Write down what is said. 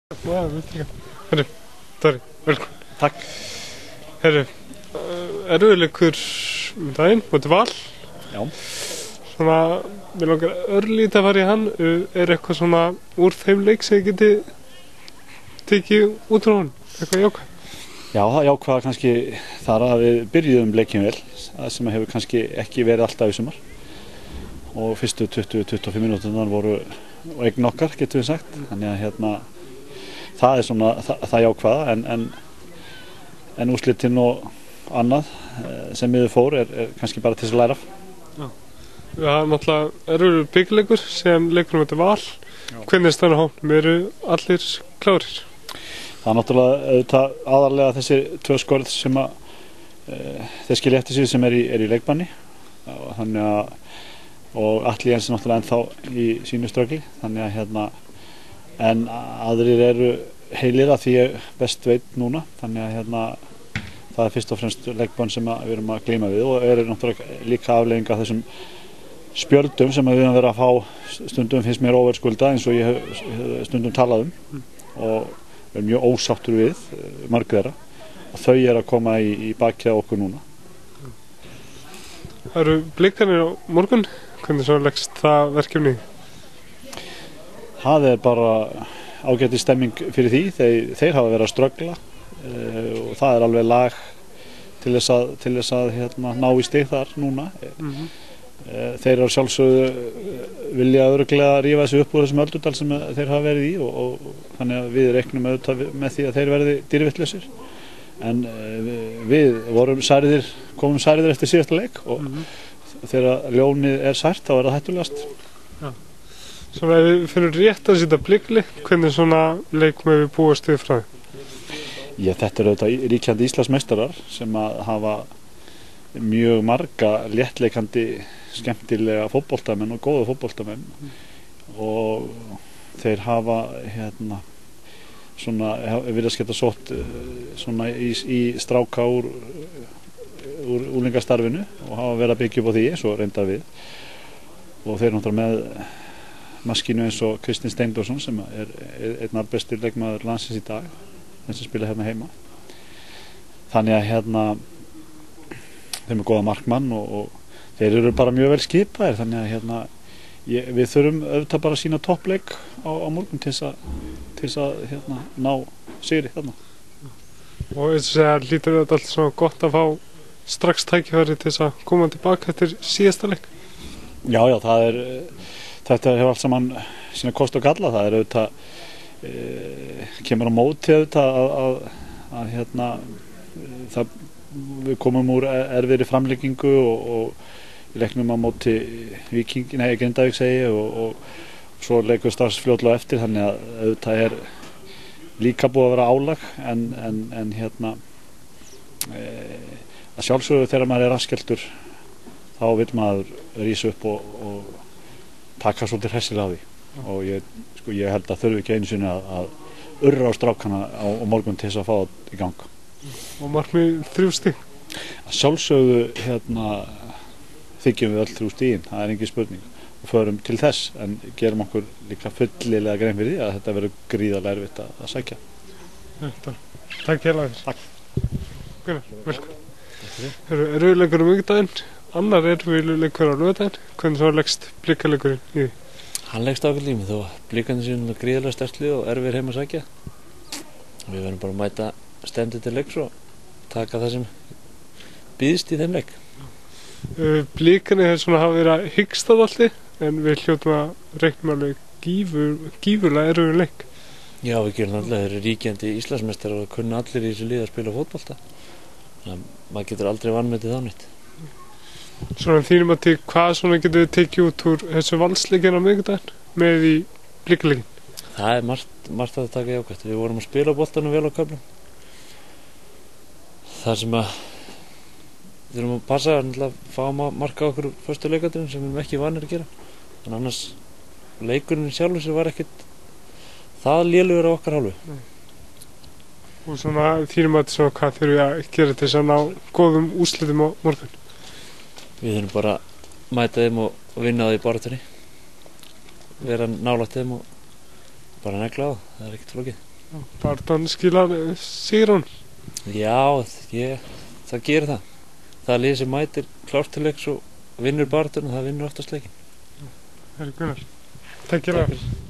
Herru, Dóri, velkomin. Takk. Herru, erfiðleikur daginn, móti Val. Já. Svona, mér langar örlítið að fara í hann. Er eitthvað svona úr þeim leik sem ég geti tekið út frá hann? Eitthvað jákvæð? Já, það jákvæða kannski þar að við byrjuðum leikinn vel, það sem hefur kannski ekki verið alltaf í sumar. Og fyrstu 20-25 mínúturnar voru eign okkar, getum við sagt. Þannig að það er svona það jákvæða, en úrslitin og annað sem miður fór er kannski bara til þess að læra af. Já. Það er náttúrulega erfiður byggleikur sem leikur móti Val. Já. Hvernig er staðan á hópnum? Eru allir klárir? Það er náttúrulega aðallega þessi tvö skörð sem þeir skilja eftir sig sem er í leikbanni. Og Atli Jens er náttúrulega ennþá í sínu ströggli, þannig að en aðrir eru heilir að því ég best veit núna, þannig að það er fyrst og fremst leikbann sem við erum að glíma við og eru náttúrulega líka afleiðing af þessum spjöldum sem við höfum verið að fá stundum finnst mér óverðskulda eins og ég hef stundum talað og er mjög ósáttur við marg þeirra og þau eru að koma í bakið á okkur núna. Það eru Blikarnir á morgun, hvernig svo leggst það verkefni? Það er bara ágætis stemming fyrir því, þeir hafa verið að ströggla og það er alveg lag til þess að ná í stig þar núna. Þeir eru sjálfsögðu vilja örugglega rífa þessu upp úr þessum öldudal sem þeir hafa verið í og þannig að við reiknum með því að þeir verði dýrvitlausir. En við komum særðir eftir síðasta leik og þegar ljónið er sært þá er það hættulegast. Svona ef við finnum rétt að setja blikli, hvernig svona leik með við búast við frá því? Já, þetta eru auðvitað ríkjandi Íslandsmeistarar sem að hafa mjög marga léttleikandi, skemmtilega fótboltamenn og góða fótboltamenn og þeir hafa svona virðast geta sótt svona í stráka úr unglingastarfinu og hafa verið að byggja upp á því eins og reyndar við og þeir náttúrulega með maskínu eins og Kristinn Steindórsson sem er einn af bestir leikmaður landsins í dag, þeim sem spila hérna heima. Þannig að þeim er góða markmann og þeir eru bara mjög vel skipaðir, þannig að við þurfum auðvitað bara að sýna toppleik á morgun til þess að ná sigri þarna. Og eins og segja, lítur þetta alltaf svona gott að fá strax tækifæri til þess að koma tilbaka eftir síðasta leik? Já, þetta hefur allt saman sína kost og galla, það er auðvitað kemur á móti auðvitað að við komum úr erfiðri framlengingu og leiknum á móti Grindavík segi og svo leikum við strax fljótlega eftir, þannig að auðvitað er líka búið að vera álag en að sjálfsögðu þegar maður er raskeltur þá vil maður rísa upp og taka svolítið hressilega á því og ég held að þurfi ekki einu sinni að urra á strákana á morgun til þess að fá það í gang. Og markmið 3 stig? Að sjálfsögðu þykjum við öll 3 stigin, það er engin spurning og förum til þess en gerum okkur líka fullilega grein fyrir því að þetta verður gríðarlega erfitt að sækja. Takk hérlega fyrir. Takk. Gunnar, velkomin. Erfiðleikur miðvikudaginn, annar erfiðleikur á laugardaginn, hvernig svo leggst Blikaleikurinn í því? Hann leggst ákveðlega í mig þó að Blikarnir séu gríðarlega sterkt lið og erfiðir heima að sækja. Við verðum bara að mæta stefndi til leiks og taka það sem býðst í þeim leik. Blikarnir hafa verið að hyggsta alltaf en við hljótum að reiknum alveg gífurlega erfiður leik. Já, við gerum alltaf, þeir eru ríkjandi Íslandsmeistarar og kunna allir í þessu lið að spila fótbolta. Þannig að maður getur aldrei vanmetið þá neitt. Svona þínum að hvað svona getur við tekið út úr þessu valsleikin á miðvikudaginn með í Blikaleikin? Það er margt að taka jákvætt. Við vorum að spila boltanum vel á köflum. Það sem að við þurfum að passa að fá marka okkur fyrstu leikadurinn sem við erum ekki vanir að gera. Þannig annars leikurinn sjálfur sem var ekkert það lélugur á okkar hálfu. Og svona þínum að hvað þurfum við að gera til þess að ná góðum úrslitum á morgun? Við þurfum bara að mæta þeim og vinna það í baráttunni, vera nálægt þeim og bara negla á það, það er ekkert flókið. Barðan skilar sigrun. Já, það gerir það. Það er lið sem mætir klárt til leiks og vinnur barðan og það vinnur oftast leikin. Herri Gunnar, takk fyrir það.